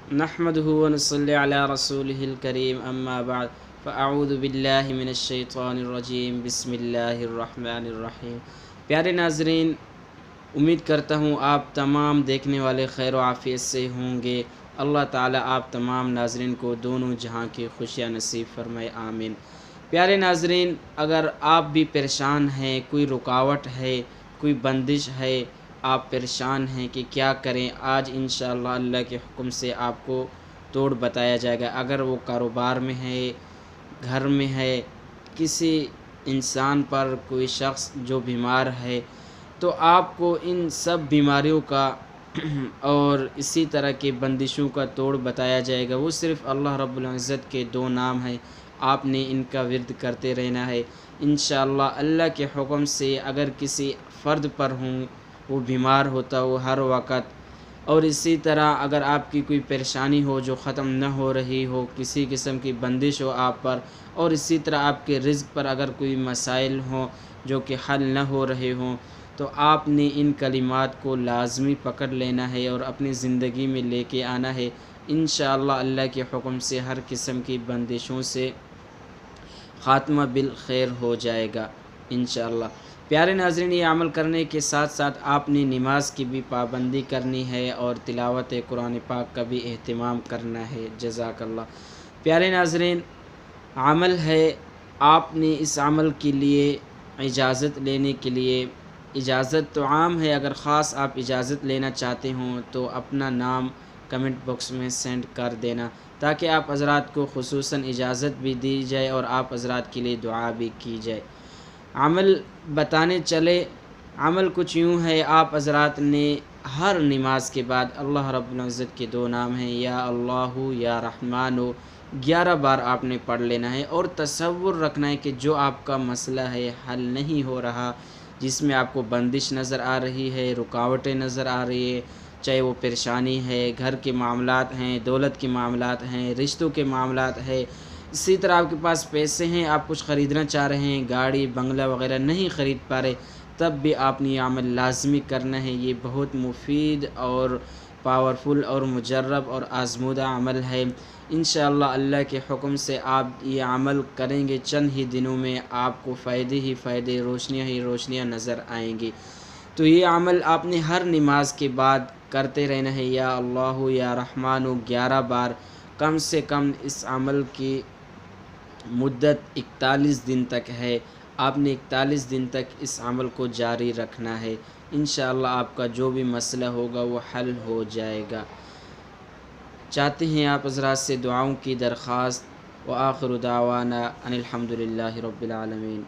نحمده ونصلي على رسوله الكريم اما بعد فاعوذ باللہ من الشیطان الرجیم بسم اللہ الرحمن الرحیم۔ پیارے ناظرین، امید کرتا ہوں آپ تمام دیکھنے والے خیر و عافیت سے ہوں گے۔ اللہ تعالیٰ آپ تمام ناظرین کو دونوں جہاں کی خوشیاں نصیب فرمائے، آمین۔ پیارے ناظرین، اگر آپ بھی پریشان ہیں، کوئی رکاوٹ ہے، کوئی بندش ہے، آپ پریشان ہیں کہ کیا کریں، آج انشاءاللہ اللہ کے حکم سے آپ کو توڑ بتایا جائے گا۔ اگر وہ کاروبار میں ہے، گھر میں ہے، کسی انسان پر کوئی شخص جو بیمار ہے، تو آپ کو ان سب بیماریوں کا اور اسی طرح کے بندشوں کا توڑ بتایا جائے گا۔ وہ صرف اللہ رب العزت کے دو نام ہیں، آپ نے ان کا ورد کرتے رہنا ہے انشاءاللہ اللہ کے حکم سے۔ اگر کسی فرد پر ہوں، وہ بیمار ہوتا ہو ہر وقت، اور اسی طرح اگر آپ کی کوئی پریشانی ہو جو ختم نہ ہو رہی ہو، کسی قسم کی بندش ہو آپ پر، اور اسی طرح آپ کے رزق پر اگر کوئی مسائل ہوں جو کہ حل نہ ہو رہے ہوں، تو آپ نے ان کلمات کو لازمی پکڑ لینا ہے اور اپنی زندگی میں لے کے آنا ہے۔ انشاءاللہ اللہ کے حکم سے ہر قسم کی بندشوں سے خاتمہ بالخیر ہو جائے گا انشاءاللہ۔ پیارے ناظرین، یہ عمل کرنے کے ساتھ ساتھ آپ نے نماز کی بھی پابندی کرنی ہے اور تلاوت قرآن پاک کا بھی اہتمام کرنا ہے، جزاک اللہ۔ پیارے ناظرین، عمل ہے، آپ نے اس عمل کے لیے اجازت لینے کے لیے، اجازت تو عام ہے، اگر خاص آپ اجازت لینا چاہتے ہوں تو اپنا نام کمنٹ باکس میں سینڈ کر دینا، تاکہ آپ حضرات کو خصوصاً اجازت بھی دی جائے اور آپ حضرات کے لیے دعا بھی کی جائے۔ عمل بتانے چلے، عمل کچھ یوں ہے، آپ حضرات نے ہر نماز کے بعد اللہ رب العزت کے دو نام ہیں، یا اللہ یا رحمان، 11 بار آپ نے پڑھ لینا ہے، اور تصور رکھنا ہے کہ جو آپ کا مسئلہ ہے حل نہیں ہو رہا، جس میں آپ کو بندش نظر آ رہی ہے، رکاوٹیں نظر آ رہی ہے، چاہے وہ پریشانی ہے، گھر کے معاملات ہیں، دولت کے معاملات ہیں، رشتوں کے معاملات ہے، اسی طرح آپ کے پاس پیسے ہیں، آپ کچھ خریدنا چاہ رہے ہیں، گاڑی بنگلہ وغیرہ نہیں خرید پا رہے، تب بھی آپ نے یہ عمل لازمی کرنا ہے۔ یہ بہت مفید اور پاورفل اور مجرب اور آزمودہ عمل ہے۔ انشاءاللہ اللہ کے حکم سے آپ یہ عمل کریں گے، چند ہی دنوں میں آپ کو فائدے ہی فائدے، روشنیاں ہی روشنیاں نظر آئیں گی۔ تو یہ عمل آپ نے ہر نماز کے بعد کرتے رہنا ہے، یا اللہ یا رحمان 11 بار، کم سے کم اس عمل کی مدت 41 دن تک ہے۔ آپ نے 41 دن تک اس عمل کو جاری رکھنا ہے، انشاءاللہ آپ کا جو بھی مسئلہ ہوگا وہ حل ہو جائے گا۔ چاہتے ہیں آپ حضرات سے دعاؤں کی درخواست، وآخر دعوانا ان الحمدللہ رب العالمین۔